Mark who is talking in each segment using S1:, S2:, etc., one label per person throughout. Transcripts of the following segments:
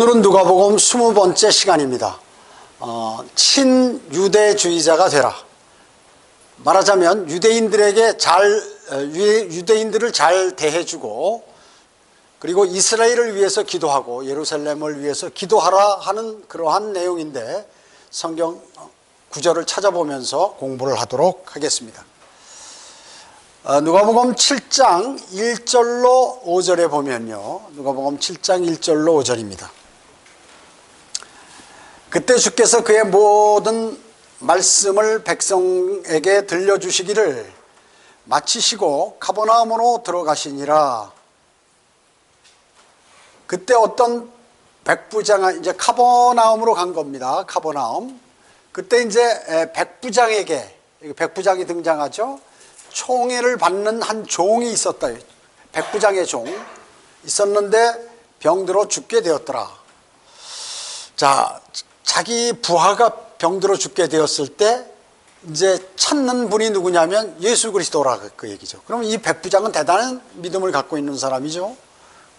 S1: 오늘은 누가복음 20번째 시간입니다. 친유대주의자가 되라. 말하자면 유대인들을 잘 대해주고, 그리고 이스라엘을 위해서 기도하고 예루살렘을 위해서 기도하라 하는 그러한 내용인데, 성경 구절을 찾아보면서 공부를 하도록 하겠습니다. 누가복음 7장 1절로 5절에 보면요, 누가복음 7장 1절로 5절입니다. 그때 주께서 그의 모든 말씀을 백성에게 들려주시기를 마치시고 가버나움으로 들어가시니라. 그때 어떤 백부장, 이제 가버나움으로 간 겁니다. 가버나움. 그때 이제 백부장이 등장하죠. 총애를 받는 한 종이 있었다. 백부장의 종 있었는데 병들어 죽게 되었더라. 자, 자기 부하가 병들어 죽게 되었을 때 이제 찾는 분이 누구냐면 예수 그리스도라, 그 얘기죠. 그러면 이 백부장은 대단한 믿음을 갖고 있는 사람이죠.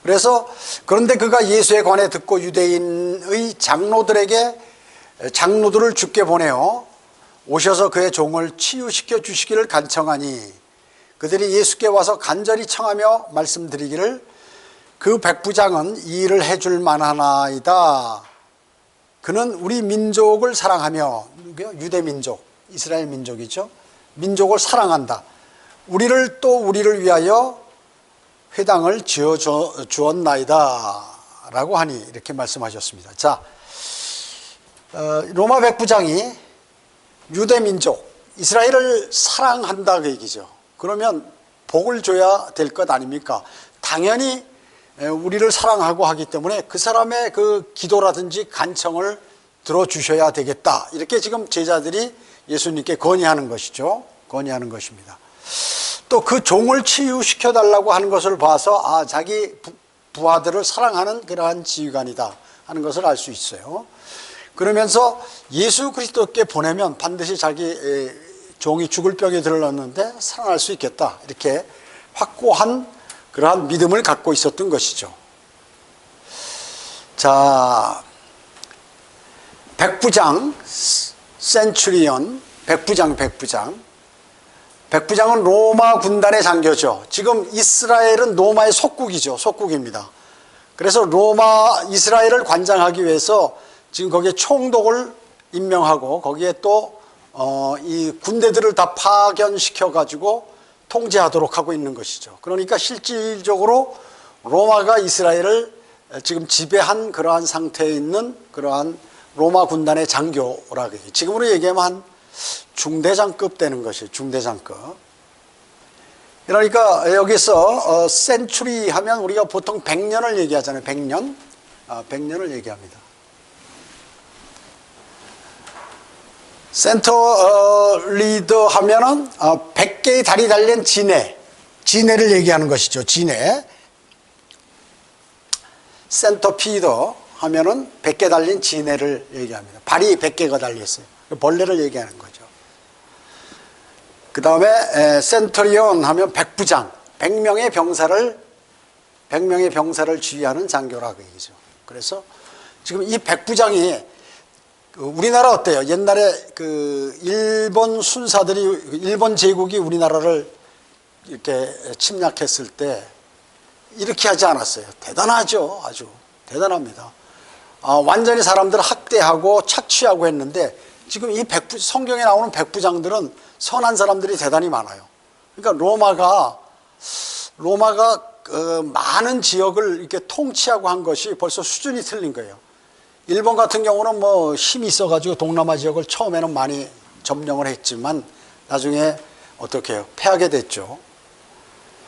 S1: 그래서 그런데 그가 예수에 관해 듣고 유대인의 장로들을 죽게 보내어 오셔서 그의 종을 치유시켜 주시기를 간청하니, 그들이 예수께 와서 간절히 청하며 말씀드리기를 그 백부장은 이 일을 해줄 만하나이다. 그는 우리 민족을 사랑하며, 유대 민족, 이스라엘 민족이죠. 민족을 사랑한다. 우리를 위하여 회당을 지어 주었나이다. 라고 하니, 이렇게 말씀하셨습니다. 자, 로마 백부장이 유대 민족, 이스라엘을 사랑한다, 그 얘기죠. 그러면 복을 줘야 될 것 아닙니까? 당연히 우리를 사랑하고 하기 때문에 그 사람의 그 기도라든지 간청을 들어주셔야 되겠다. 이렇게 지금 제자들이 예수님께 건의하는 것이죠. 건의하는 것입니다. 또 그 종을 치유시켜 달라고 하는 것을 봐서 자기 부하들을 사랑하는 그러한 지휘관이다 하는 것을 알 수 있어요. 그러면서 예수 그리스도께 보내면 반드시 자기 종이 죽을 병에 들렀는데 살아날 수 있겠다. 이렇게 확고한 그러한 믿음을 갖고 있었던 것이죠. 자, 백부장, 센츄리온, 백부장은 로마 군단의 장교죠. 지금 이스라엘은 로마의 속국이죠. 속국입니다. 그래서 이스라엘을 관장하기 위해서 지금 거기에 총독을 임명하고 거기에 또 이 군대들을 다 파견시켜 가지고 통제하도록 하고 있는 것이죠. 그러니까 실질적으로 로마가 이스라엘을 지금 지배한 그러한 상태에 있는 그러한 로마 군단의 장교라고, 지금으로 얘기하면 한 중대장급 되는 것이에요. 중대장급. 그러니까 여기서 센츄리 하면 우리가 보통 100년을 얘기하잖아요. 100년. 100년을 얘기합니다. 센터 리더 하면은 100개의 다리 달린 지네를 얘기하는 것이죠. 지네. 센터 피더 하면은 100개 달린 지네를 얘기합니다. 발이 100개가 달려 있어요. 벌레를 얘기하는 거죠. 그 다음에 센터리온 하면 백부장, 100명의 병사를 지휘하는 장교라고 얘기죠. 그래서 지금 이 백부장이, 우리나라 어때요? 옛날에 일본 순사들이, 일본 제국이 우리나라를 이렇게 침략했을 때 이렇게 하지 않았어요. 대단하죠. 아주 대단합니다. 완전히 사람들을 학대하고 착취하고 했는데, 지금 이 성경에 나오는 백부장들은 선한 사람들이 대단히 많아요. 그러니까 로마가 많은 지역을 이렇게 통치하고 한 것이 벌써 수준이 틀린 거예요. 일본 같은 경우는 뭐 힘이 있어가지고 동남아 지역을 처음에는 많이 점령을 했지만 나중에 어떻게 해요? 패하게 됐죠.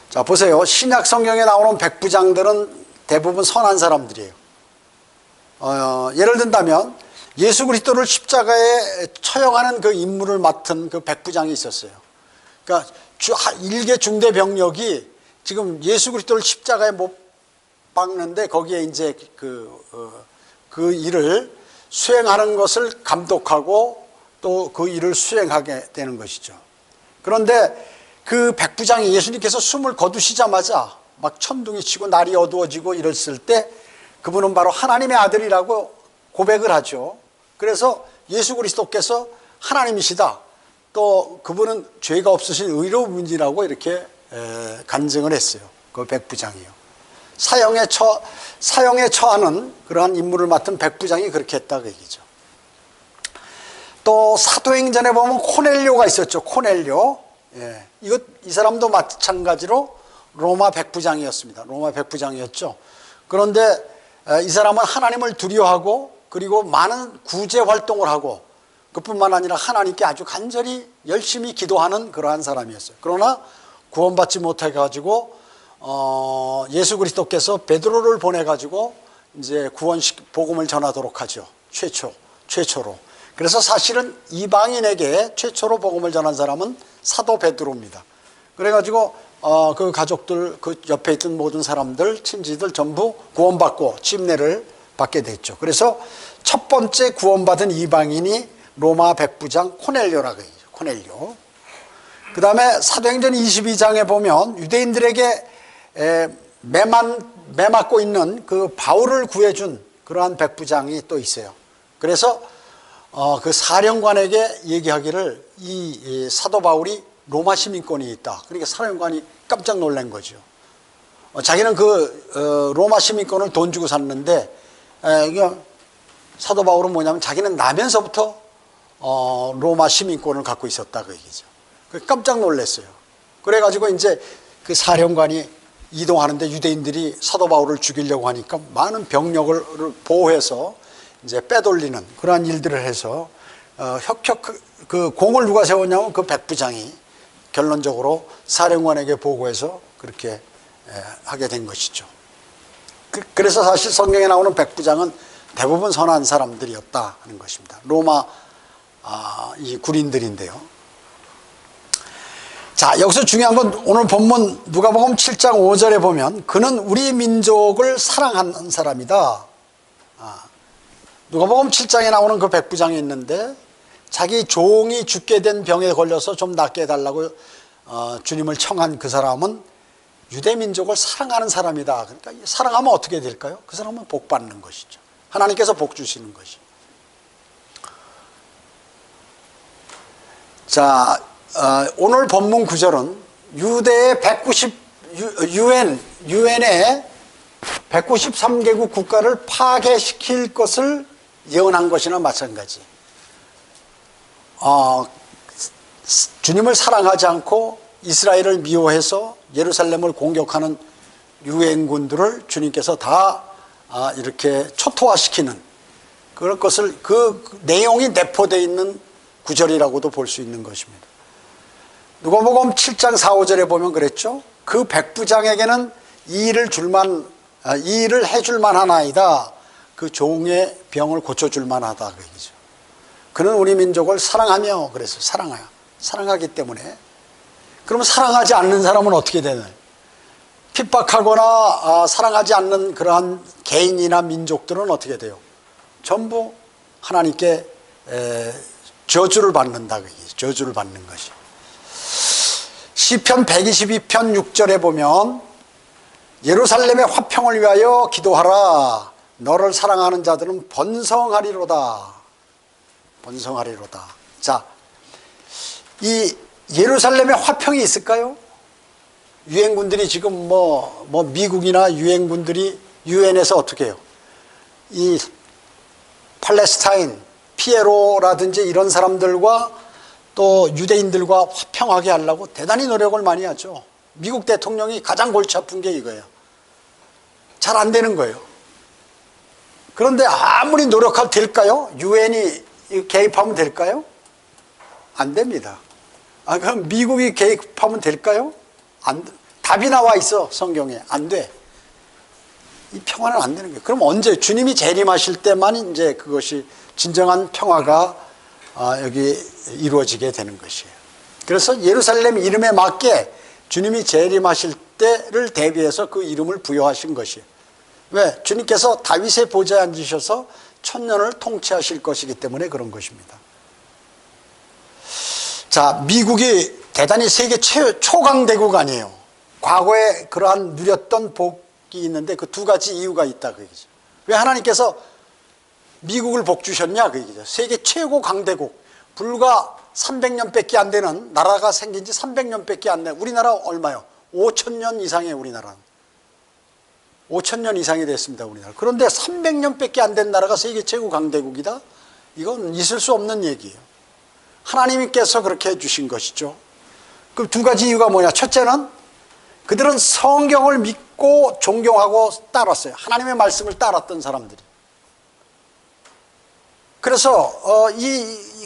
S1: 자, 보세요. 신약 성경에 나오는 백부장들은 대부분 선한 사람들이에요. 예를 든다면 예수 그리스도를 십자가에 처형하는 그 임무를 맡은 그 백부장이 있었어요. 그러니까 일개 중대 병력이 지금 예수 그리스도를 십자가에 못 박는데 거기에 이제 그 일을 수행하는 것을 감독하고 또 그 일을 수행하게 되는 것이죠. 그런데 그 백부장이 예수님께서 숨을 거두시자마자 막 천둥이 치고 날이 어두워지고 이랬을 때 그분은 바로 하나님의 아들이라고 고백을 하죠. 그래서 예수 그리스도께서 하나님이시다. 또 그분은 죄가 없으신 의로운 분이라고 이렇게 간증을 했어요. 그 백부장이요. 사형에 처하는 그러한 임무를 맡은 백부장이 그렇게 했다 그 얘기죠. 또 사도행전에 보면 코넬료가 있었죠. 코넬료. 예. 이 사람도 마찬가지로 로마 백부장이었습니다. 로마 백부장이었죠. 그런데 이 사람은 하나님을 두려워하고 그리고 많은 구제 활동을 하고 그뿐만 아니라 하나님께 아주 간절히 열심히 기도하는 그러한 사람이었어요. 그러나 구원받지 못해가지고 예수 그리스도께서 베드로를 보내가지고 이제 복음을 전하도록 하죠. 최초로. 그래서 사실은 이방인에게 최초로 복음을 전한 사람은 사도 베드로입니다. 그래가지고 그 가족들, 그 옆에 있던 모든 사람들, 친지들 전부 구원받고 침례를 받게 됐죠. 그래서 첫 번째 구원받은 이방인이 로마 백부장 코넬료라고 해요. 코넬료. 그 다음에 사도행전 22장에 보면 유대인들에게 매 맞고 있는 그 바울을 구해준 그러한 백부장이 또 있어요. 그래서 그 사령관에게 얘기하기를 이 사도 바울이 로마 시민권이 있다. 그러니까 사령관이 깜짝 놀란 거죠. 자기는 그 로마 시민권을 돈 주고 샀는데 사도 바울은 뭐냐면 자기는 나면서부터 로마 시민권을 갖고 있었다 그 얘기죠. 깜짝 놀랐어요. 그래가지고 이제 그 사령관이 이동하는데 유대인들이 사도 바울을 죽이려고 하니까 많은 병력을 보호해서 이제 빼돌리는 그러한 일들을 해서 그 공을 누가 세웠냐면 그 백부장이 결론적으로 사령관에게 보고해서 그렇게 하게 된 것이죠. 그래서 사실 성경에 나오는 백부장은 대부분 선한 사람들이었다 하는 것입니다. 로마 이 군인들인데요. 자, 여기서 중요한 건 오늘 본문 누가복음 7장 5절에 보면 그는 우리 민족을 사랑하는 사람이다. 누가복음 7장에 나오는 그 백부장이 있는데 자기 종이 죽게 된 병에 걸려서 좀 낫게 해달라고 주님을 청한 그 사람은 유대 민족을 사랑하는 사람이다. 그러니까 사랑하면 어떻게 될까요? 그 사람은 복 받는 것이죠. 하나님께서 복 주시는 것이. 자, 오늘 본문 구절은 유대의 유엔의 193개국 국가를 파괴시킬 것을 예언한 것이나 마찬가지. 주님을 사랑하지 않고 이스라엘을 미워해서 예루살렘을 공격하는 유엔군들을 주님께서 다 이렇게 초토화시키는 그런 것을 그 내용이 내포되어 있는 구절이라고도 볼 수 있는 것입니다. 누가복음 7장 4, 5절에 보면 그랬죠. 그 백부장에게는 이 일을 해줄 만하나이다. 그 종의 병을 고쳐줄 만하다 그 얘기죠. 그는 우리 민족을 사랑하며 그래서 사랑하기 때문에. 그러면 사랑하지 않는 사람은 어떻게 되나요? 핍박하거나 사랑하지 않는 그러한 개인이나 민족들은 어떻게 돼요? 전부 하나님께 저주를 받는다 그 얘기죠. 저주를 받는 것이. 시편 122편 6절에 보면 예루살렘의 화평을 위하여 기도하라. 너를 사랑하는 자들은 번성하리로다. 번성하리로다. 자, 이 예루살렘에 화평이 있을까요? 유엔군들이 지금 미국이나 유엔군들이 유엔에서 어떻게 해요? 이 팔레스타인, 피에로라든지 이런 사람들과 또 유대인들과 화평하게 하려고 대단히 노력을 많이 하죠. 미국 대통령이 가장 골치 아픈 게 이거예요. 잘 안 되는 거예요. 그런데 아무리 노력해도 될까요? 유엔이 개입하면 될까요? 안 됩니다. 그럼 미국이 개입하면 될까요? 답이 나와 있어 성경에. 안 돼. 이 평화는 안 되는 거예요. 그럼 언제 주님이 재림하실 때만 이제 그것이 진정한 평화가 여기 이루어지게 되는 것이에요. 그래서 예루살렘 이름에 맞게 주님이 재림하실 때를 대비해서 그 이름을 부여하신 것이에요. 왜? 주님께서 다윗의 보좌에 앉으셔서 천년을 통치하실 것이기 때문에 그런 것입니다. 자, 미국이 대단히 세계 초강대국 아니에요. 과거에 그러한 누렸던 복이 있는데 그 두 가지 이유가 있다 그 얘기죠. 왜 하나님께서 미국을 복 주셨냐 그 얘기죠. 세계 최고 강대국, 불과 300년밖에 안 되는 나라가 생긴 지 300년밖에 안 돼. 우리나라 얼마요? 5,000년 이상이에요. 우리나라는 5,000년 이상이 됐습니다. 우리나라. 그런데 300년밖에 안 된 나라가 세계 최고 강대국이다? 이건 있을 수 없는 얘기예요. 하나님께서 그렇게 해주신 것이죠. 그럼 두 가지 이유가 뭐냐? 첫째는 그들은 성경을 믿고 존경하고 따랐어요. 하나님의 말씀을 따랐던 사람들이. 그래서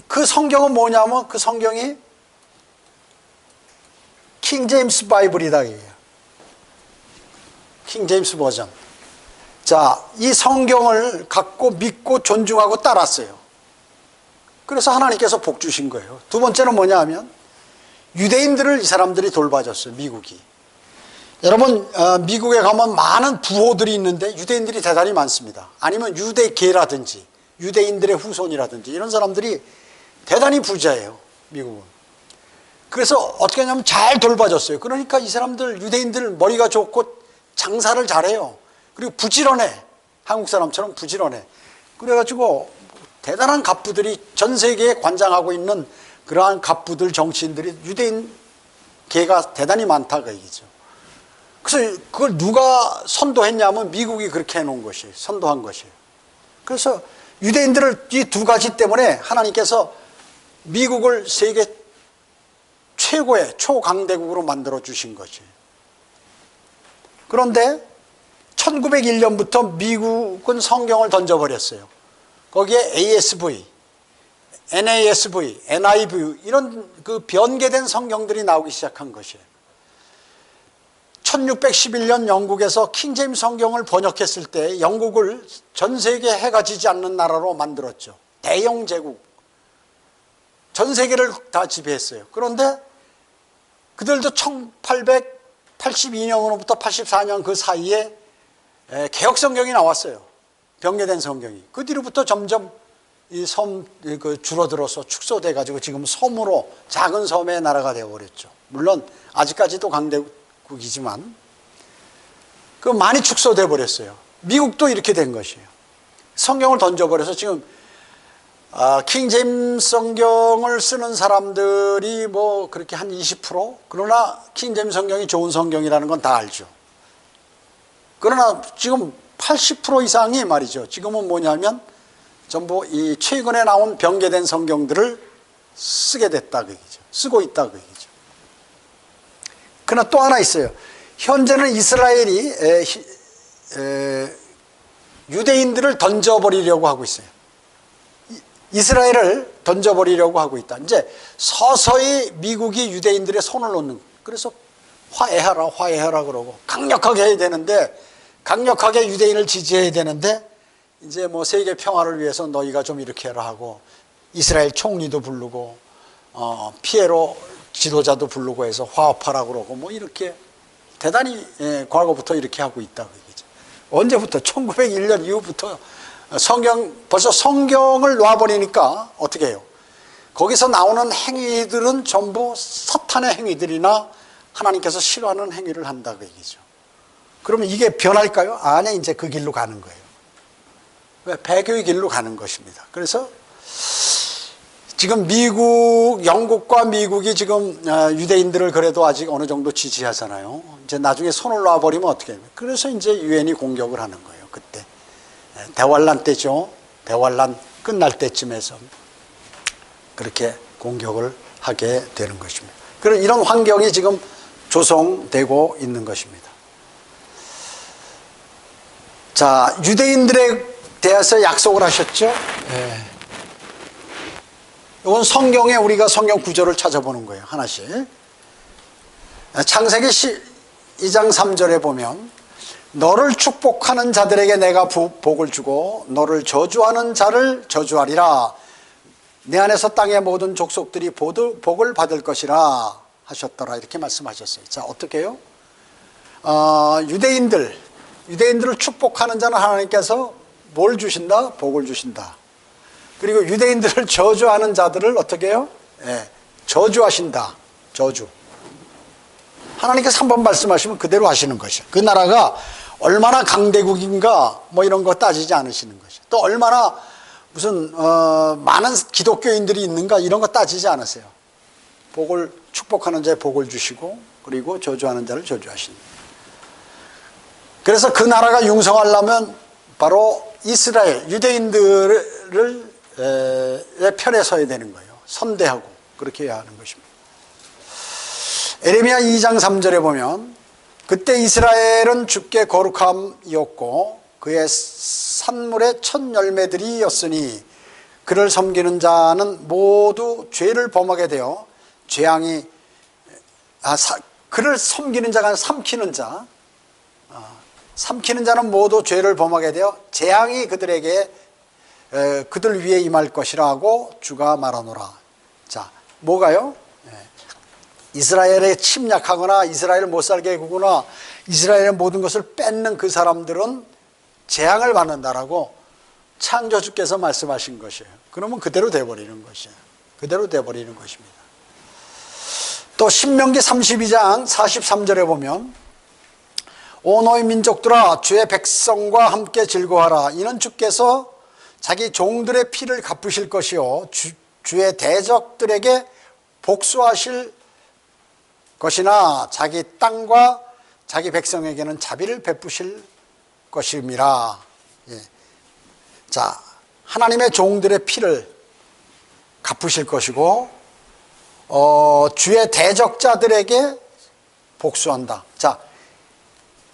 S1: 그 성경은 뭐냐면 그 성경이 킹 제임스 바이블이다 이게요. 킹 제임스 버전. 자, 이 성경을 갖고 믿고 존중하고 따랐어요. 그래서 하나님께서 복 주신 거예요. 두 번째는 뭐냐 하면 유대인들을 이 사람들이 돌봐줬어요. 미국이. 여러분 미국에 가면 많은 부호들이 있는데 유대인들이 대단히 많습니다. 아니면 유대계라든지 유대인들의 후손이라든지 이런 사람들이 대단히 부자예요. 미국은. 그래서 어떻게 하냐면 잘 돌봐줬어요. 그러니까 이 사람들 유대인들 머리가 좋고 장사를 잘해요. 그리고 부지런해. 한국 사람처럼 부지런해. 그래가지고 대단한 갑부들이 전 세계에 관장하고 있는 그러한 갑부들 정치인들이 유대인 계가 대단히 많다 그 얘기죠. 그래서 그걸 누가 선도했냐면 미국이 그렇게 해놓은 것이에요. 선도한 것이에요. 그래서 유대인들을 이 두 가지 때문에 하나님께서 미국을 세계 최고의 초강대국으로 만들어 주신 것이에요. 그런데 1901년부터 미국은 성경을 던져버렸어요. 거기에 ASV, NASV, NIV 이런 그 변개된 성경들이 나오기 시작한 것이에요. 1611년 영국에서 킹제임스 성경을 번역했을 때 영국을 전 세계 해가 지지 않는 나라로 만들었죠. 대영 제국. 전 세계를 다 지배했어요. 그런데 그들도 1882년으로부터 84년 그 사이에 개혁 성경이 나왔어요. 변개된 성경이. 그 뒤로부터 점점 이 섬 줄어들어서 축소돼 가지고 지금 섬으로 작은 섬의 나라가 되어 버렸죠. 물론 아직까지도 강대국이지만 그 많이 축소돼 버렸어요. 미국도 이렇게 된 것이에요. 성경을 던져버려서 지금 킹 제임스 성경을 쓰는 사람들이 뭐 그렇게 한 20%? 그러나 킹 제임스 성경이 좋은 성경이라는 건 다 알죠. 그러나 지금 80% 이상이 말이죠. 지금은 뭐냐면 전부 이 최근에 나온 변개된 성경들을 쓰게 됐다 그 얘기죠. 쓰고 있다 그 얘기죠. 그러나 또 하나 있어요. 현재는 이스라엘이 유대인들을 던져버리려고 하고 있어요. 이스라엘을 던져버리려고 하고 있다. 이제 서서히 미국이 유대인들의 손을 놓는. 그래서 화해하라 화해하라 그러고 강력하게 해야 되는데 강력하게 유대인을 지지해야 되는데 이제 뭐 세계 평화를 위해서 너희가 좀 이렇게 해라 하고 이스라엘 총리도 부르고 피에로 지도자도 부르고 해서 화합하라 그러고 뭐 이렇게 대단히 과거부터 이렇게 하고 있다고 얘기죠. 언제부터? 1901년 이후부터 벌써 성경을 놔버리니까 어떻게 해요? 거기서 나오는 행위들은 전부 사탄의 행위들이나 하나님께서 싫어하는 행위를 한다 그 얘기죠. 그러면 이게 변할까요? 아니, 이제 그 길로 가는 거예요. 왜? 배교의 길로 가는 것입니다. 그래서 지금 영국과 미국이 지금 유대인들을 그래도 아직 어느 정도 지지하잖아요. 이제 나중에 손을 놔버리면 어떻게 해요? 그래서 이제 유엔이 공격을 하는 거예요. 그때. 대환란 때죠. 대환란 끝날 때쯤에서 그렇게 공격을 하게 되는 것입니다. 그런 이런 환경이 지금 조성되고 있는 것입니다. 자, 유대인들에 대해서 약속을 하셨죠. 이건 성경에 우리가 성경 구절을 찾아보는 거예요. 하나씩. 창세기 2장 3절에 보면 너를 축복하는 자들에게 내가 복을 주고 너를 저주하는 자를 저주하리라. 내 안에서 땅의 모든 족속들이 복을 받을 것이라 하셨더라. 이렇게 말씀하셨어요. 자, 어떻게 해요? 유대인들을 축복하는 자는 하나님께서 뭘 주신다? 복을 주신다. 그리고 유대인들을 저주하는 자들을 어떻게 해요? 저주하신다. 저주. 하나님께서 한 번 말씀하시면 그대로 하시는 것이에요. 그 나라가 얼마나 강대국인가 뭐 이런 거 따지지 않으시는 것이에요. 또 얼마나 무슨 많은 기독교인들이 있는가 이런 거 따지지 않으세요. 복을 축복하는 자에 복을 주시고 그리고 저주하는 자를 저주하신다. 그래서 그 나라가 융성하려면 바로 이스라엘 유대인들의 편에 서야 되는 거예요. 선대하고 그렇게 해야 하는 것입니다. 에레미야 2장 3절에 보면 그때 이스라엘은 주께 거룩함이었고 그의 산물의 첫 열매들이었으니 그를 섬기는 자는 모두 죄를 범하게 되어 재앙이 그를 섬기는 자가 아니라 삼키는 자 삼키는 자는 모두 죄를 범하게 되어 재앙이 그들에게 그들 위에 임할 것이라고 주가 말하노라. 자, 뭐가요? 이스라엘에 침략하거나 이스라엘을 못 살게 해구거나 이스라엘의 모든 것을 뺏는 그 사람들은 재앙을 받는다라고 창조주께서 말씀하신 것이에요. 그러면 그대로 돼버리는 것이에요. 그대로 돼버리는 것입니다. 또 신명기 32장 43절에 보면 오 너희 민족들아 주의 백성과 함께 즐거워하라. 이는 주께서 자기 종들의 피를 갚으실 것이요 주의 대적들에게 복수하실 것이나 자기 땅과 자기 백성에게는 자비를 베푸실 것임이라. 예. 자, 하나님의 종들의 피를 갚으실 것이고 주의 대적자들에게 복수한다. 자,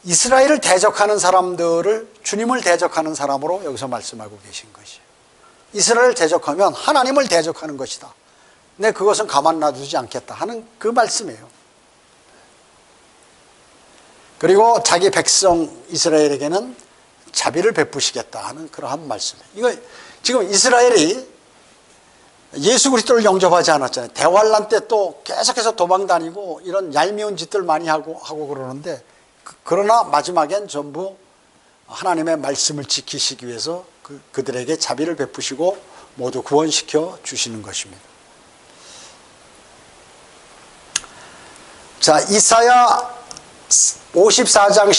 S1: 이스라엘을 대적하는 사람들을 주님을 대적하는 사람으로 여기서 말씀하고 계신 것이에요. 이스라엘을 대적하면 하나님을 대적하는 것이다. 내 그것은 가만 놔두지 않겠다 하는 그 말씀이에요. 그리고 자기 백성 이스라엘에게는 자비를 베푸시겠다 하는 그러한 말씀이에요. 이거 지금 이스라엘이 예수 그리스도를 영접하지 않았잖아요. 대환란 때 또 계속해서 도망 다니고 이런 얄미운 짓들 많이 하고 그러는데 그러나 마지막엔 전부 하나님의 말씀을 지키시기 위해서 그들에게 자비를 베푸시고 모두 구원시켜 주시는 것입니다. 자, 이사야 54장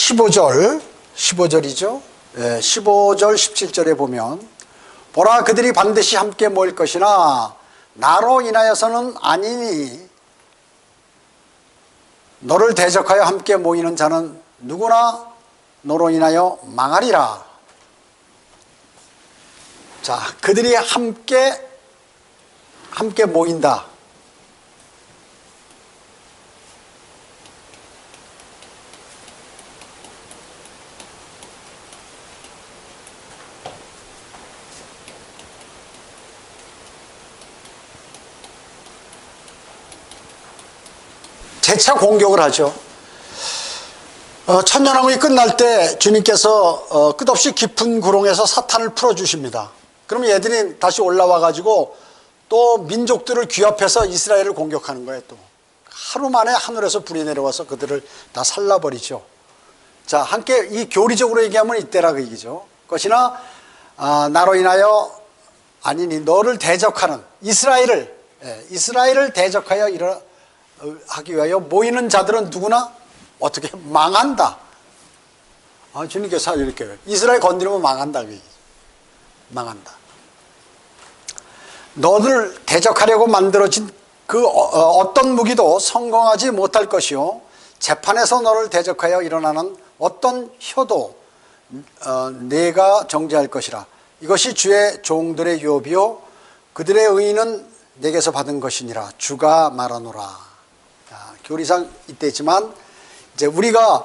S1: 15절이죠. 15절 17절에 보면 보라 그들이 반드시 함께 모일 것이나 나로 인하여서는 아니니 너를 대적하여 함께 모이는 자는 누구나 너로 인하여 망하리라. 자, 그들이 함께 모인다. 재차 공격을 하죠. 천년왕국이 끝날 때 주님께서 끝없이 깊은 구렁에서 사탄을 풀어주십니다. 그러면 얘들이 다시 올라와 가지고 또 민족들을 규합해서 이스라엘을 공격하는 거예요. 또 하루 만에 하늘에서 불이 내려와서 그들을 다 살라버리죠. 자, 함께 이 교리적으로 얘기하면 이때라 그 얘기죠. 것이나 나로 인하여 아니니 너를 대적하는 이스라엘을 대적하여 하기 위하여 모이는 자들은 누구나 어떻게 망한다. 주님께서 이렇게 이스라엘 건드리면 망한다. 망한다. 너를 대적하려고 만들어진 그 어떤 무기도 성공하지 못할 것이요 재판에서 너를 대적하여 일어나는 어떤 혀도 내가 정죄할 것이라. 이것이 주의 종들의 유업이요 그들의 의인은 내게서 받은 것이니라. 주가 말하노라. 교리상 이때 있지만 이제 우리가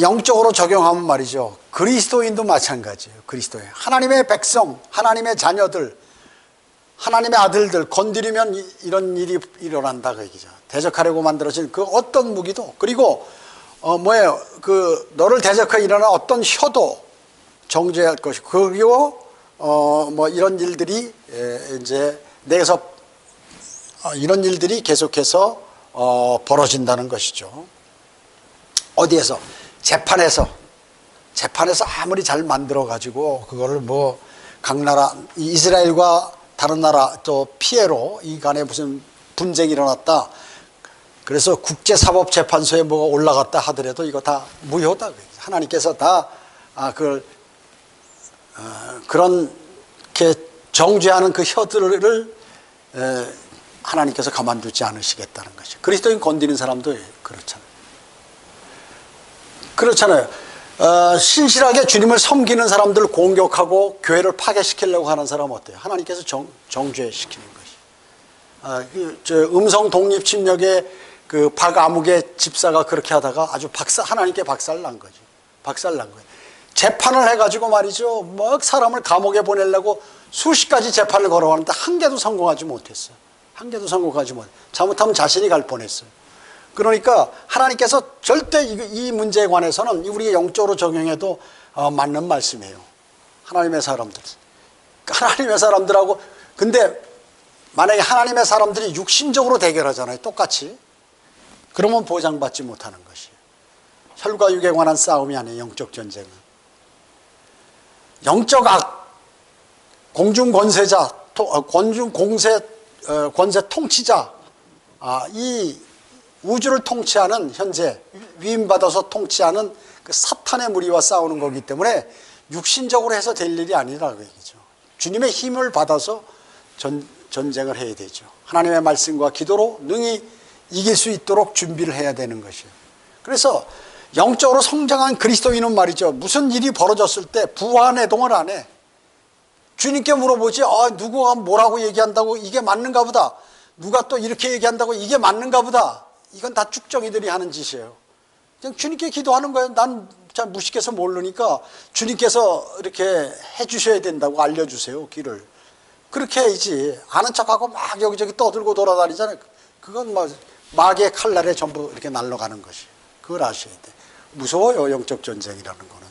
S1: 영적으로 적용하면 말이죠. 그리스도인도 마찬가지예요. 그리스도인. 하나님의 백성, 하나님의 자녀들, 하나님의 아들들 건드리면 이런 일이 일어난다 그 얘기죠. 대적하려고 만들어진 그 어떤 무기도 그리고 뭐예요? 그 너를 대적하여 일어난 어떤 혀도 정죄할 것이고 그리고 뭐 이런 일들이 이제 내게서 이런 일들이 계속해서 벌어진다는 것이죠. 어디에서? 재판에서 아무리 잘 만들어 가지고 그거를 뭐 각 나라 이스라엘과 다른 나라 또 피해로 이 간에 무슨 분쟁이 일어났다. 그래서 국제사법재판소에 뭐가 올라갔다 하더라도 이거 다 무효다. 하나님께서 다 그렇게 정죄하는 그 혀들을 하나님께서 가만두지 않으시겠다는 것이죠. 그리스도인 건드리는 사람도 그렇잖아요. 신실하게 주님을 섬기는 사람들을 공격하고 교회를 파괴시키려고 하는 사람은 어때요? 하나님께서 정죄시키는 것이. 음성 독립 침략의 그 박아무개 집사가 그렇게 하다가 아주 하나님께 박살난 거죠. 박살난 거예요. 재판을 해가지고 말이죠. 막 사람을 감옥에 보내려고 수십 가지 재판을 걸어왔는데 한 개도 성공하지 못했어요. 한 개도 성공하지 못했어요. 잘못하면 자신이 갈 뻔했어요. 그러니까 하나님께서 절대 이 문제에 관해서는 우리가 영적으로 적용해도 맞는 말씀이에요. 하나님의 사람들하고. 근데 만약에 하나님의 사람들이 육신적으로 대결하잖아요. 똑같이. 그러면 보장받지 못하는 것이에요. 혈과 육에 관한 싸움이 아니에요. 영적 전쟁은. 영적 악, 공중 권세자, 권세 통치자, 이 우주를 통치하는 현재 위임받아서 통치하는 그 사탄의 무리와 싸우는 거기 때문에 육신적으로 해서 될 일이 아니라고 얘기죠. 주님의 힘을 받아서 전쟁을 해야 되죠. 하나님의 말씀과 기도로 능히 이길 수 있도록 준비를 해야 되는 것이에요. 그래서 영적으로 성장한 그리스도인은 말이죠. 무슨 일이 벌어졌을 때 부화내동을 안 해. 주님께 물어보지. 누구가 뭐라고 얘기한다고 이게 맞는가 보다. 누가 또 이렇게 얘기한다고 이게 맞는가 보다. 이건 다 쭉정이들이 하는 짓이에요. 그냥 주님께 기도하는 거예요. 난 잘 무식해서 모르니까 주님께서 이렇게 해주셔야 된다고 알려주세요. 길을. 그렇게 해야지. 아는 척하고 막 여기저기 떠들고 돌아다니잖아요. 그건 마귀의 칼날에 전부 이렇게 날아가는 것이. 그걸 아셔야 돼. 무서워요. 영적 전쟁이라는 거는.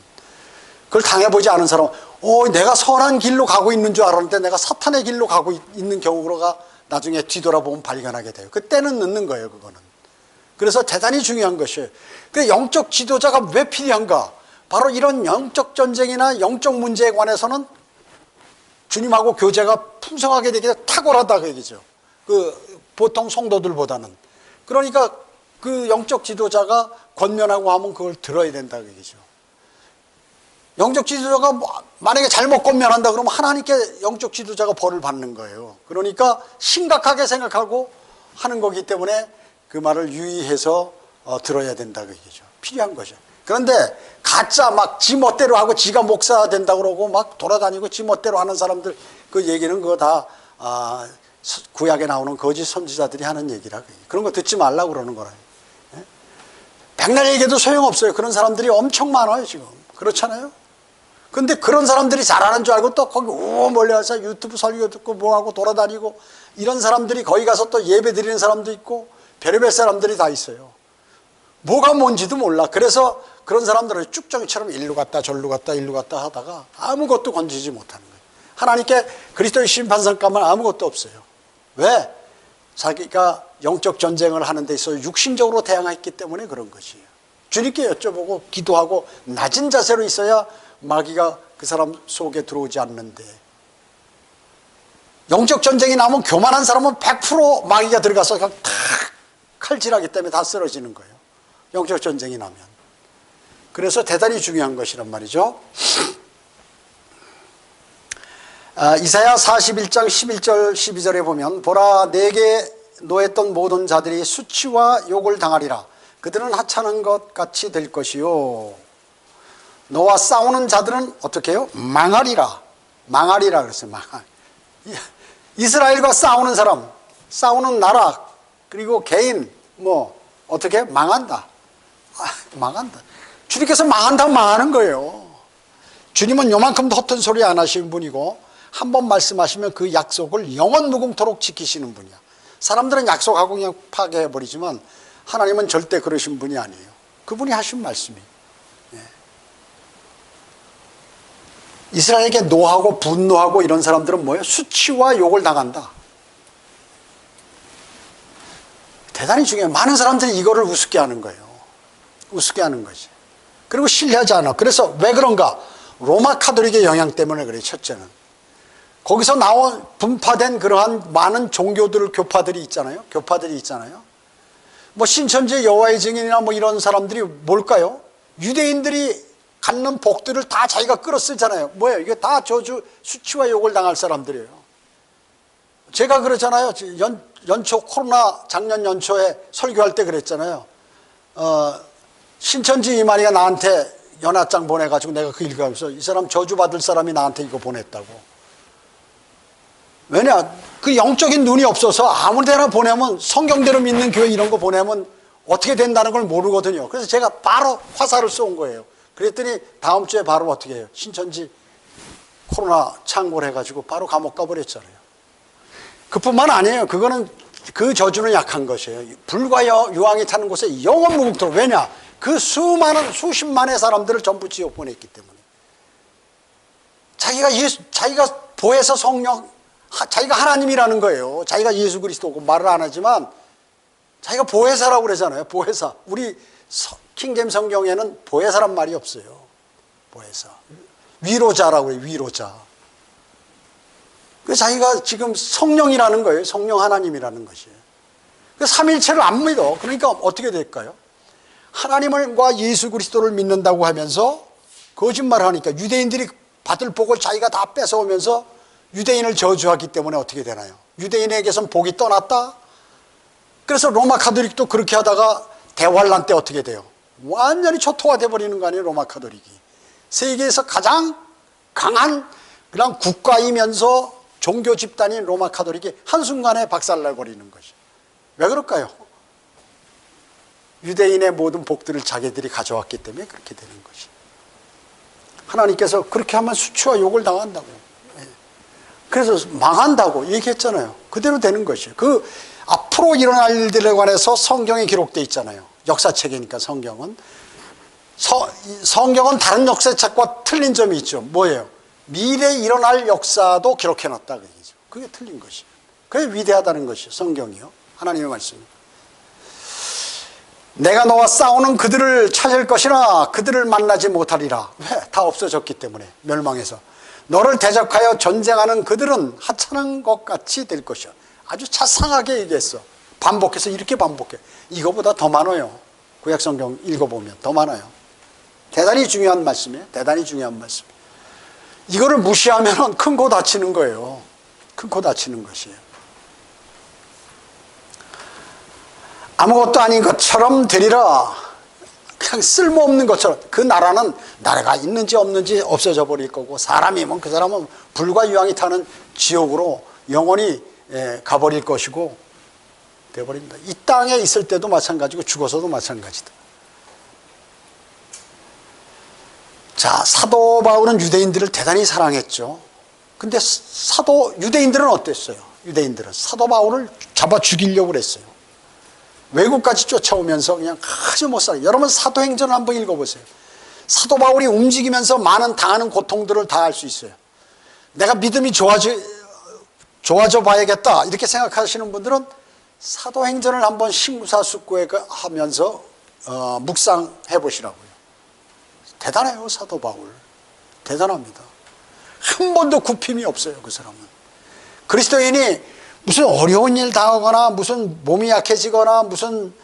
S1: 그걸 당해보지 않은 사람은 내가 선한 길로 가고 있는 줄 알았는데 내가 사탄의 길로 가고 있는 경우가 나중에 뒤돌아보면 발견하게 돼요. 그때는 늦는 거예요. 그거는. 그래서 대단히 중요한 것이에요. 그 영적 지도자가 왜 필요한가? 바로 이런 영적 전쟁이나 영적 문제에 관해서는 주님하고 교제가 풍성하게 되게 탁월하다 그 얘기죠. 그 보통 성도들보다는. 그러니까 그 영적 지도자가 권면하고 하면 그걸 들어야 된다 그 얘기죠. 영적 지도자가 만약에 잘못 권면한다 그러면 하나님께 영적 지도자가 벌을 받는 거예요. 그러니까 심각하게 생각하고 하는 거기 때문에 그 말을 유의해서 들어야 된다 그 얘기죠. 필요한 거죠. 그런데 가짜 막 지 멋대로 하고 지가 목사 된다 그러고 막 돌아다니고 지 멋대로 하는 사람들 그 얘기는 그거 다 구약에 나오는 거짓 선지자들이 하는 얘기라. 그런 거 듣지 말라고 그러는 거라요. 백날 얘기해도 소용없어요. 그런 사람들이 엄청 많아요 지금. 그렇잖아요. 근데 그런 사람들이 잘하는 줄 알고 또 거기 멀리 와서 유튜브 설교 듣고 뭐하고 돌아다니고 이런 사람들이 거기 가서 또 예배 드리는 사람도 있고 별의별 사람들이 다 있어요. 뭐가 뭔지도 몰라. 그래서 그런 사람들은 쭉정이처럼 일로 갔다 절로 갔다 일로 갔다 하다가 아무것도 건지지 못하는 거예요. 하나님께 그리스도의 심판상 가면 아무것도 없어요. 왜? 자기가 영적 전쟁을 하는 데 있어 육신적으로 대항했기 때문에 그런 것이에요. 주님께 여쭤보고 기도하고 낮은 자세로 있어야 마귀가 그 사람 속에 들어오지 않는데, 영적 전쟁이 나면 교만한 사람은 100% 마귀가 들어가서 그냥 탁 칼질하기 때문에 다 쓰러지는 거예요. 영적 전쟁이 나면. 그래서 대단히 중요한 것이란 말이죠. 이사야 41장 11절 12절에 보면 보라 내게 노했던 모든 자들이 수치와 욕을 당하리라. 그들은 하찮은 것 같이 될 것이요 너와 싸우는 자들은 어떻게 해요? 망하리라. 망하리라 그랬어요. 이스라엘과 싸우는 사람, 싸우는 나라, 그리고 개인 어떻게 해? 망한다. 망한다. 주님께서 망한다 망하는 거예요. 주님은 요만큼도 허튼 소리 안 하시는 분이고 한 번 말씀하시면 그 약속을 영원 무궁토록 지키시는 분이야. 사람들은 약속하고 그냥 파괴해버리지만 하나님은 절대 그러신 분이 아니에요. 그분이 하신 말씀이에요. 이스라엘에게 노하고 분노하고 이런 사람들은 뭐예요? 수치와 욕을 당한다. 대단히 중요해요. 많은 사람들이 이거를 우습게 하는 거예요. 우습게 하는 거지. 그리고 신뢰하지 않아. 그래서 왜 그런가? 로마 카톨릭의 영향 때문에 그래요. 첫째는. 거기서 나온 분파된 그러한 많은 종교들, 교파들이 있잖아요. 교파들이 있잖아요. 신천지 여호와의 증인이나 이런 사람들이 뭘까요? 유대인들이 갖는 복들을 다 자기가 끌어쓰잖아요. 뭐예요? 이게 다 저주, 수치와 욕을 당할 사람들이에요. 제가 그러잖아요. 연초 코로나 작년 연초에 설교할 때 그랬잖아요. 신천지 이만희가 나한테 연하장 보내가지고 내가 그 읽으면서 이 사람 저주받을 사람이 나한테 이거 보냈다고. 왜냐? 그 영적인 눈이 없어서 아무 데나 보내면 성경대로 믿는 교회 이런 거 보내면 어떻게 된다는 걸 모르거든요. 그래서 제가 바로 화살을 쏜 거예요. 그랬더니 다음 주에 바로 어떻게 해요? 신천지 코로나 창궐 해가지고 바로 감옥 가버렸잖아요. 그뿐만 아니에요. 그거는 그 저주는 약한 것이에요. 불과 유황이 타는 곳에 영원 무궁토록. 왜냐? 그 수많은 수십만의 사람들을 전부 지옥 보냈기 때문에. 자기가 보혜사 성령, 자기가 하나님이라는 거예요. 자기가 예수 그리스도고 말을 안 하지만 자기가 보혜사라고 그러잖아요. 보혜사. 우리 킹잼 성경에는 보혜사란 말이 없어요. 보혜사. 위로자라고 해요. 위로자. 그 자기가 지금 성령이라는 거예요. 성령 하나님이라는 것이에요. 그 삼일체를 안 믿어. 그러니까 어떻게 될까요? 하나님과 예수 그리스도를 믿는다고 하면서 거짓말을 하니까 유대인들이 받을 복을 자기가 다 뺏어오면서 유대인을 저주하기 때문에 어떻게 되나요? 유대인에게선 복이 떠났다? 그래서 로마 카톨릭도 그렇게 하다가 대환란 때 어떻게 돼요? 완전히 초토화돼 버리는 거 아니에요? 로마 카톨릭이. 세계에서 가장 강한 그냥 국가이면서 종교 집단인 로마 카톨릭이 한순간에 박살나 버리는 것이. 왜 그럴까요? 유대인의 모든 복들을 자기들이 가져왔기 때문에 그렇게 되는 것이. 하나님께서 그렇게 하면 수치와 욕을 당한다고. 그래서 망한다고 얘기했잖아요. 그대로 되는 것이에요. 그 앞으로 일어날 일들에 관해서 성경에 기록되어 있잖아요. 역사책이니까 성경은. 성경은 다른 역사책과 틀린 점이 있죠. 뭐예요? 미래에 일어날 역사도 기록해놨다 그 얘기죠. 그게 틀린 것이에요. 그게 위대하다는 것이에요. 성경이요. 하나님의 말씀이. 내가 너와 싸우는 그들을 찾을 것이나 그들을 만나지 못하리라. 왜? 다 없어졌기 때문에. 멸망해서. 너를 대적하여 전쟁하는 그들은 하찮은 것 같이 될 것이야. 아주 자상하게 얘기했어. 반복해서 이렇게 반복해. 이거보다 더 많아요. 구약성경 읽어보면 더 많아요. 대단히 중요한 말씀이에요. 대단히 중요한 말씀. 이거를 무시하면 큰 코 다치는 거예요. 큰 코 다치는 것이에요. 아무것도 아닌 것처럼 되리라. 그냥 쓸모없는 것처럼. 그 나라는 나라가 있는지 없는지 없어져 버릴 거고, 사람이면 그 사람은 불과 유황이 타는 지옥으로 영원히 가버릴 것이고 돼버린다. 이 땅에 있을 때도 마찬가지고 죽어서도 마찬가지다. 자, 사도 바울은 유대인들을 대단히 사랑했죠. 근데 유대인들은 어땠어요? 유대인들은 사도 바울을 잡아 죽이려고 그랬어요. 외국까지 쫓아오면서 그냥 아주 못 살아요. 여러분 사도행전을 한번 읽어보세요. 사도 바울이 움직이면서 많은 당하는 고통들을 다 알 수 있어요. 내가 믿음이 좋아져 봐야겠다 이렇게 생각하시는 분들은 사도행전을 한번 신구사숙고에 하면서 묵상해 보시라고요. 대단해요. 사도 바울 대단합니다. 한 번도 굽힘이 없어요. 그 사람은. 그리스도인이 무슨 어려운 일 당하거나 무슨 몸이 약해지거나 무슨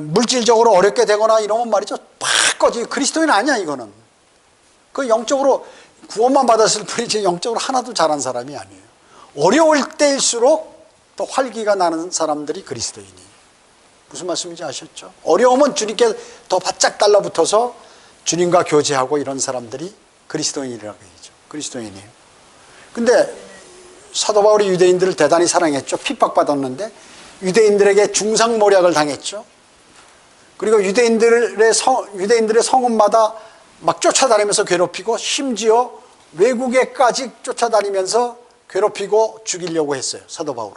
S1: 물질적으로 어렵게 되거나 이러면 말이죠, 팍 꺼지. 그리스도인 아니야. 이거는 그 영적으로 구원만 받았을 뿐이지 영적으로 하나도 잘한 사람이 아니에요. 어려울 때일수록 더 활기가 나는 사람들이 그리스도인이에요. 무슨 말씀인지 아셨죠? 어려우면 주님께 더 바짝 달라붙어서 주님과 교제하고 이런 사람들이 그리스도인이라고 얘기죠. 그리스도인이에요. 근데 사도 바울이 유대인들을 대단히 사랑했죠. 핍박받았는데 유대인들에게 중상모략을 당했죠. 그리고 유대인들의 성읍마다 막 쫓아다니면서 괴롭히고 심지어 외국에까지 쫓아다니면서 괴롭히고 죽이려고 했어요. 사도 바울을.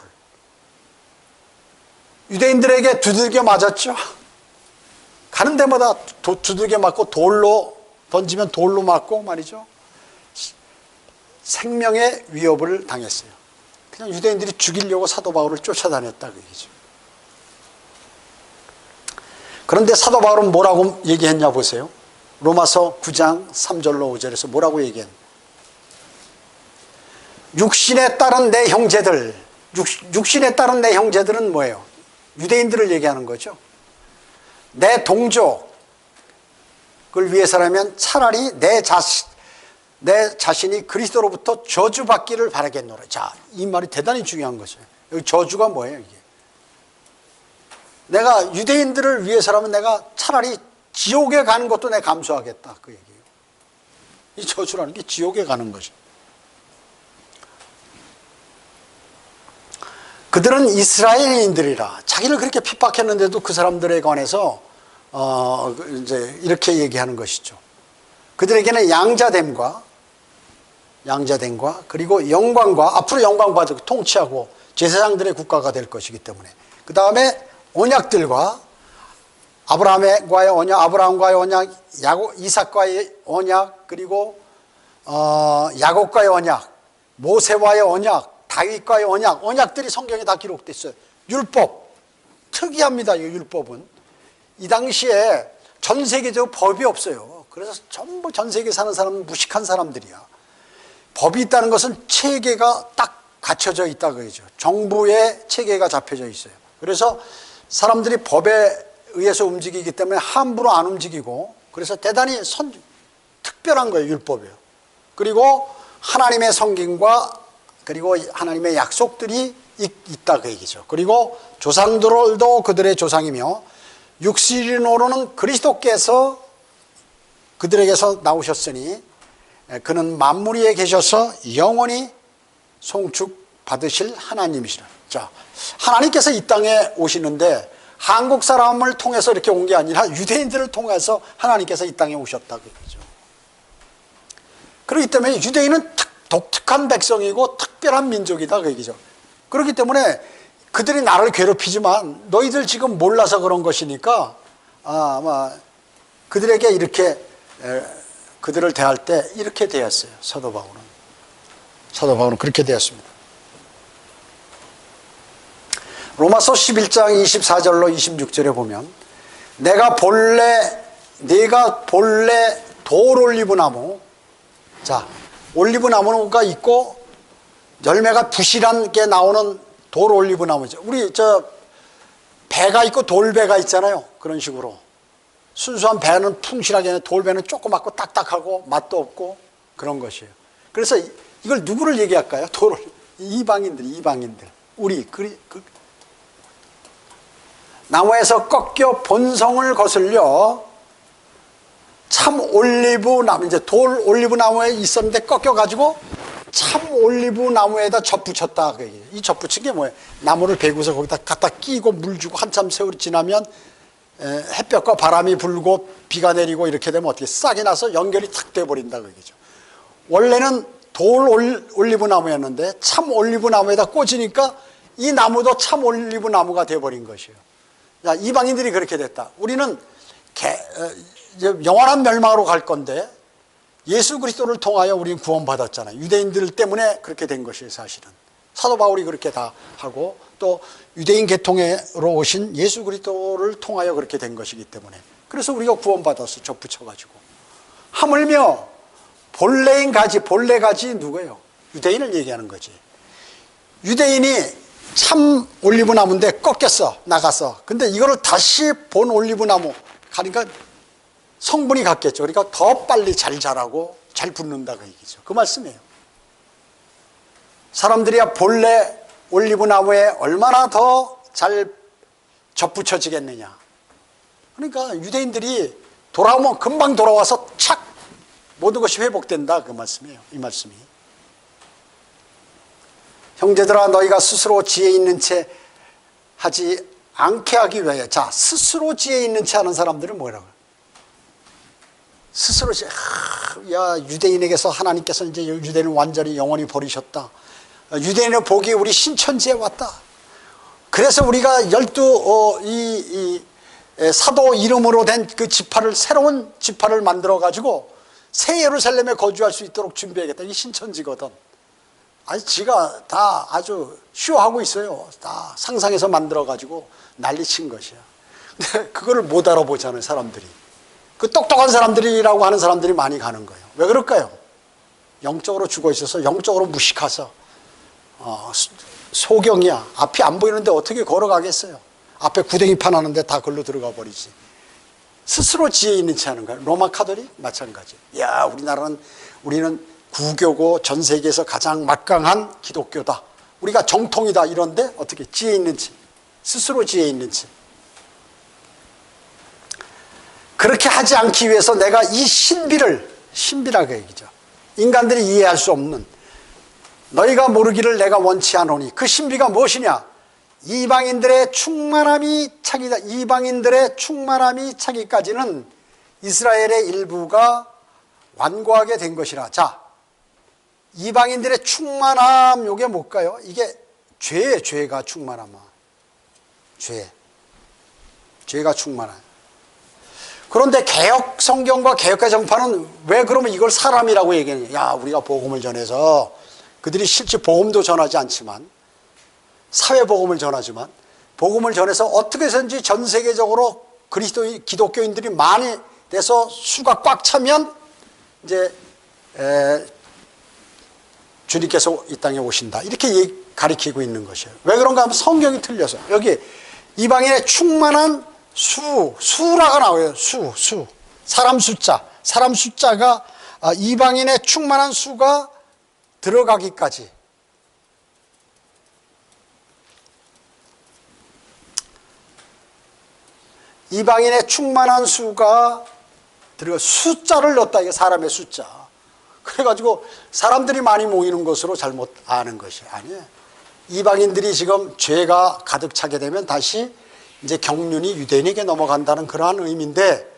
S1: 유대인들에게 두들겨 맞았죠. 가는 데마다 두들겨 맞고 돌로 던지면 돌로 맞고 말이죠. 생명의 위협을 당했어요. 그냥 유대인들이 죽이려고 사도 바울을 쫓아다녔다 그 얘기죠. 그런데 사도 바울은 뭐라고 얘기했냐 보세요. 로마서 9장 3절로 5절에서 뭐라고 얘기했냐. 육신에 따른 내 형제들. 육신에 따른 내 형제들은 뭐예요? 유대인들을 얘기하는 거죠. 내 동족, 그걸 위해서라면 차라리 내 자신이 그리스도로부터 저주받기를 바라겠노라. 자, 이 말이 대단히 중요한 거죠. 여기 저주가 뭐예요, 이게? 내가 유대인들을 위해서라면 내가 차라리 지옥에 가는 것도 내가 감수하겠다, 그 얘기예요. 이 저주라는 게 지옥에 가는 거죠. 그들은 이스라엘인들이라 자기를 그렇게 핍박했는데도 그 사람들에 관해서 이제 이렇게 얘기하는 것이죠. 그들에게는 양자됨과 그리고 영광과 앞으로 영광 받고 통치하고 제사장들의 국가가 될 것이기 때문에, 그 다음에 언약들과 아브라함과의 언약, 이삭과의 언약, 그리고 야곱과의 언약, 모세와의 언약, 다윗과의 언약들이 성경에 다 기록되어 있어요. 율법, 특이합니다. 이 율법은 이 당시에 전 세계적으로 법이 없어요. 그래서 전부 전 세계에 사는 사람은 무식한 사람들이야. 법이 있다는 것은 체계가 딱 갖춰져 있다 그러죠. 정부의 체계가 잡혀져 있어요. 그래서 사람들이 법에 의해서 움직이기 때문에 함부로 안 움직이고, 그래서 대단히 특별한 거예요, 율법이요. 그리고 하나님의 성경과 그리고 하나님의 약속들이 있다 그 얘기죠. 그리고 조상들도 그들의 조상이며 육신으로는 그리스도께서 그들에게서 나오셨으니 그는 만물 위에 계셔서 영원히 송축받으실 하나님이시라. 자, 하나님께서 이 땅에 오시는데 한국 사람을 통해서 이렇게 온 게 아니라 유대인들을 통해서 하나님께서 이 땅에 오셨다 그러죠. 그렇기 때문에 유대인은 독특한 백성이고 특별한 민족이다 그 얘기죠. 그렇기 때문에 그들이 나를 괴롭히지만 너희들 지금 몰라서 그런 것이니까 아마 그들에게 이렇게 그들을 대할 때 이렇게 대했어요. 사도 바울은 그렇게 대했습니다. 로마서 11장 24절로 26절에 보면 네가 본래 돌 올리브나무, 자, 올리브나무가 있고 열매가 부실하게 나오는 돌 올리브나무죠. 우리 배가 있고 돌배가 있잖아요. 그런 식으로 순수한 배는 풍실하게, 돌배는 조그맣고 딱딱하고 맛도 없고 그런 것이에요. 그래서 이걸 누구를 얘기할까요? 이방인들. 우리 나무에서 꺾여 본성을 거슬려 참 올리브나무, 이제 돌 올리브나무에 있었는데 꺾여가지고 참 올리브나무에다 접붙였다. 이 접붙인 게 뭐예요? 나무를 베고서 거기다 갖다 끼고 물 주고 한참 세월이 지나면 햇볕과 바람이 불고 비가 내리고 이렇게 되면 어떻게 싹이 나서 연결이 탁 돼버린다 그 얘기죠. 원래는 돌 올리브나무였는데 참 올리브나무에다 꽂으니까 이 나무도 참 올리브나무가 돼버린 것이에요. 자, 이방인들이 그렇게 됐다. 우리는 영원한 멸망으로 갈 건데 예수 그리스도를 통하여 우리는 구원받았잖아요. 유대인들 때문에 그렇게 된 것이에요. 사실은 사도 바울이 그렇게 다 하고 또 유대인 계통으로 오신 예수 그리스도를 통하여 그렇게 된 것이기 때문에, 그래서 우리가 구원받았어. 접붙여가지고. 하물며 본래 가지 누구예요? 유대인을 얘기하는 거지. 유대인이 참 올리브나무인데 꺾였어, 나갔어. 근데 이거를 다시 본 올리브나무 가니까 성분이 같겠죠. 그러니까 더 빨리 잘 자라고 잘 붙는다 그 얘기죠. 그 말씀이에요. 사람들이야 본래 올리브나무에 얼마나 더 잘 접붙여지겠느냐. 그러니까 유대인들이 돌아오면 금방 돌아와서 착 모든 것이 회복된다 그 말씀이에요. 이 말씀이. 형제들아, 너희가 스스로 지혜 있는 채 하지 않게 하기 위하여. 자, 스스로 지혜 있는 채 하는 사람들은 뭐라고요? 스스로 유대인에게서 하나님께서 이제 유대인을 완전히 영원히 버리셨다. 유대인의 복이 우리 신천지에 왔다. 그래서 우리가 12 사도 이름으로 된 그 새로운 지파를 만들어 가지고 새 예루살렘에 거주할 수 있도록 준비하겠다. 이게 신천지거든. 아니, 지가 다 아주 쇼하고 있어요. 다 상상해서 만들어가지고 난리친 것이야. 근데 그거를 못 알아보잖아요, 사람들이. 그 똑똑한 사람들이라고 하는 사람들이 많이 가는 거예요. 왜 그럴까요? 영적으로 죽어 있어서, 영적으로 무식해서, 소경이야. 앞이 안 보이는데 어떻게 걸어가겠어요? 앞에 구덩이판 하는데 다 걸로 들어가 버리지. 스스로 지혜 있는 체 하는 거예요. 로마 카톨릭 마찬가지. 야, 우리는 구교고 전 세계에서 가장 막강한 기독교다. 우리가 정통이다. 이런데 어떻게 지혜 있는 체, 스스로 지혜 있는 체. 그렇게 하지 않기 위해서 내가 이 신비라고 얘기죠. 인간들이 이해할 수 없는, 너희가 모르기를 내가 원치 않으니, 그 신비가 무엇이냐? 이방인들의 충만함이 차기다. 이방인들의 충만함이 차기까지는 이스라엘의 일부가 완고하게 된 것이라. 자, 이방인들의 충만함, 요게 뭘까요? 이게 죄가 충만함아. 죄가 충만함. 그런데 개혁 성경과 개혁의 정파는 왜 그러면 이걸 사람이라고 얘기하냐? 야, 우리가 복음을 전해서, 그들이 실제 복음도 전하지 않지만, 사회 복음을 전하지만, 복음을 전해서 어떻게 해서든지 전 세계적으로 기독교인들이 많이 돼서 수가 꽉 차면 이제 주님께서 이 땅에 오신다. 이렇게 가리키고 있는 것이에요. 왜 그런가 하면 성경이 틀려서. 여기 이방인의 충만한 수라가 나와요. 사람 숫자가 이방인의 충만한 수가 들어가기까지. 이방인의 충만한 수가 들어가, 숫자를 넣었다. 이게 사람의 숫자. 그래가지고 사람들이 많이 모이는 것으로 잘못 아는 것이 아니에요. 이방인들이 지금 죄가 가득 차게 되면 다시 이제 경륜이 유대인에게 넘어간다는 그러한 의미인데,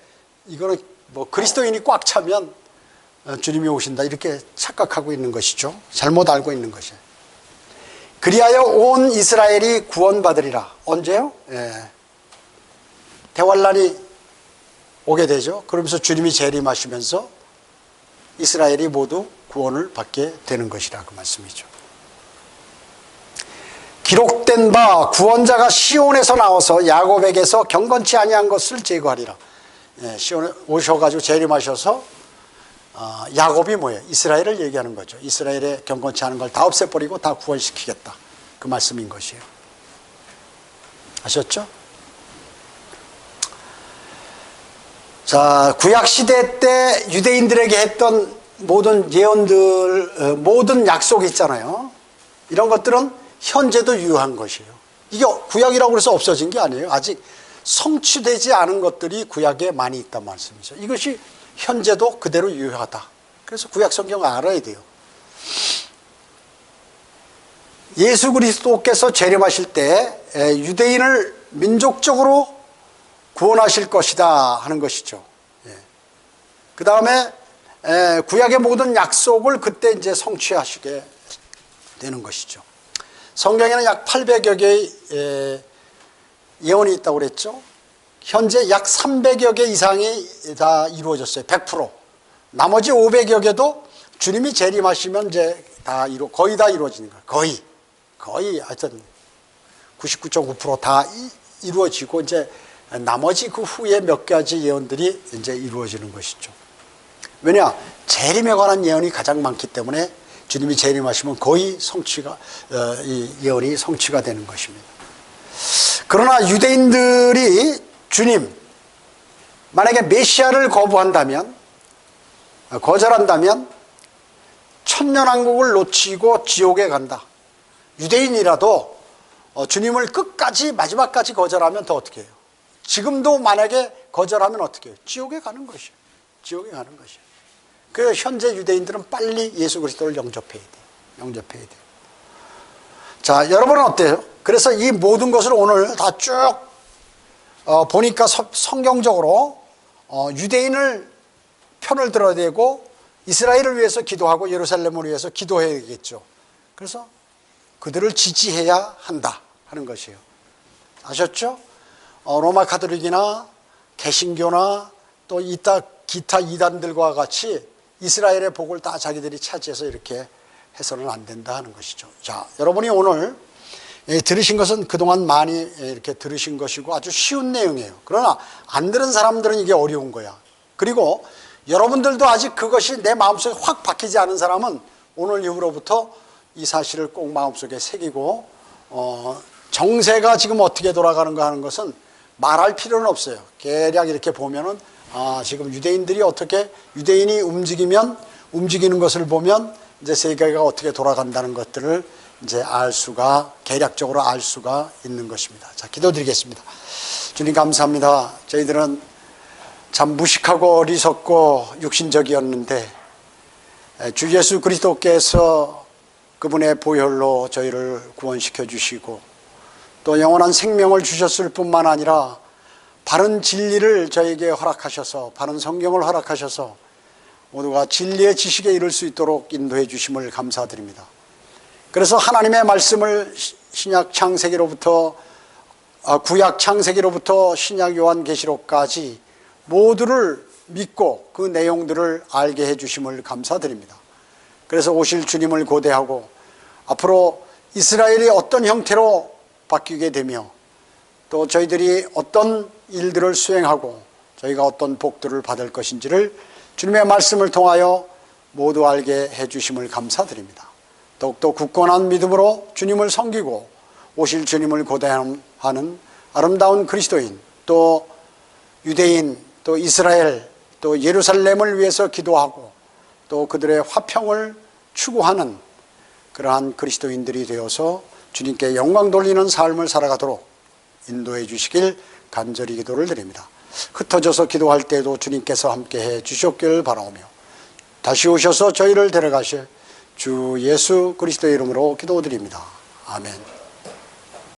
S1: 이거는 뭐 그리스도인이 꽉 차면 주님이 오신다 이렇게 착각하고 있는 것이죠. 잘못 알고 있는 것이에요. 그리하여 온 이스라엘이 구원받으리라. 언제요? 대환란이 오게 되죠. 그러면서 주님이 재림하시면서 이스라엘이 모두 구원을 받게 되는 것이라 그 말씀이죠. 기록된 바 구원자가 시온에서 나와서 야곱에게서 경건치 아니한 것을 제거하리라. 시온에 오셔가지고 재림하셔서 야곱이 뭐예요? 이스라엘을 얘기하는 거죠. 이스라엘의 경건치 않은 걸 다 없애버리고 다 구원시키겠다. 그 말씀인 것이에요. 아셨죠? 자, 구약시대 때 유대인들에게 했던 모든 예언들, 모든 약속이 있잖아요. 이런 것들은 현재도 유효한 것이에요. 이게 구약이라고 해서 없어진 게 아니에요. 아직 성취되지 않은 것들이 구약에 많이 있단 말씀이죠. 이것이 현재도 그대로 유효하다. 그래서 구약 성경을 알아야 돼요. 예수 그리스도께서 재림하실 때 유대인을 민족적으로 구원하실 것이다 하는 것이죠. 그 다음에 구약의 모든 약속을 그때 이제 성취하시게 되는 것이죠. 성경에는 약 800여 개의 예언이 있다고 그랬죠. 현재 약 300여 개 이상이 다 이루어졌어요. 100%. 나머지 500여 개도 주님이 재림하시면 이제 거의 다 이루어지는 거예요. 거의 하여튼 99.9% 다 이루어지고 이제 나머지 그 후에 몇 가지 예언들이 이제 이루어지는 것이죠. 왜냐? 재림에 관한 예언이 가장 많기 때문에 주님이 재림하시면 거의 이 예언이 성취가 되는 것입니다. 그러나 유대인들이 주님, 만약에 메시아를 거절한다면 천년왕국을 놓치고 지옥에 간다. 유대인이라도 주님을 끝까지 마지막까지 거절하면 더 어떻게 해요? 지금도 만약에 거절하면 어떻게 해요? 지옥에 가는 것이에요. 지옥에 가는 것이에요. 그래서 현재 유대인들은 빨리 예수 그리스도를 영접해야 돼요. 자, 여러분은 어때요? 그래서 이 모든 것을 오늘 다 쭉 보니까 성경적으로 유대인을 편을 들어야 되고 이스라엘을 위해서 기도하고 예루살렘을 위해서 기도해야겠죠. 그래서 그들을 지지해야 한다 하는 것이에요. 아셨죠? 로마 카톨릭이나 개신교나 또 기타 이단들과 같이 이스라엘의 복을 다 자기들이 차지해서 이렇게 해서는 안 된다 하는 것이죠. 자, 여러분이 오늘 들으신 것은 그동안 많이 이렇게 들으신 것이고 아주 쉬운 내용이에요. 그러나 안 들은 사람들은 이게 어려운 거야. 그리고 여러분들도 아직 그것이 내 마음속에 확 박히지 않은 사람은 오늘 이후로부터 이 사실을 꼭 마음속에 새기고 정세가 지금 어떻게 돌아가는가 하는 것은 말할 필요는 없어요. 대략 이렇게 보면은 지금 유대인들이 어떻게 유대인이 움직이는 것을 보면 이제 세계가 어떻게 돌아간다는 것들을 이제 계략적으로 알 수가 있는 것입니다. 자, 기도드리겠습니다. 주님 감사합니다. 저희들은 참 무식하고 어리석고 육신적이었는데 주 예수 그리스도께서 그분의 보혈로 저희를 구원시켜 주시고 또 영원한 생명을 주셨을 뿐만 아니라 바른 진리를 저에게 허락하셔서 바른 성경을 허락하셔서 모두가 진리의 지식에 이를 수 있도록 인도해 주심을 감사드립니다. 그래서 하나님의 말씀을 신약 창세기로부터 구약 창세기로부터 신약 요한계시록까지 모두를 믿고 그 내용들을 알게 해 주심을 감사드립니다. 그래서 오실 주님을 고대하고 앞으로 이스라엘이 어떤 형태로 바뀌게 되며 또 저희들이 어떤 일들을 수행하고 저희가 어떤 복들을 받을 것인지를 주님의 말씀을 통하여 모두 알게 해 주심을 감사드립니다. 더욱더 굳건한 믿음으로 주님을 섬기고 오실 주님을 고대하는 아름다운 그리스도인 또 유대인 또 이스라엘 또 예루살렘을 위해서 기도하고 또 그들의 화평을 추구하는 그러한 그리스도인들이 되어서 주님께 영광 돌리는 삶을 살아가도록 인도해 주시길 간절히 기도를 드립니다. 흩어져서 기도할 때도 주님께서 함께해 주셨길 바라오며 다시 오셔서 저희를 데려가실 주 예수 그리스도의 이름으로 기도드립니다. 아멘.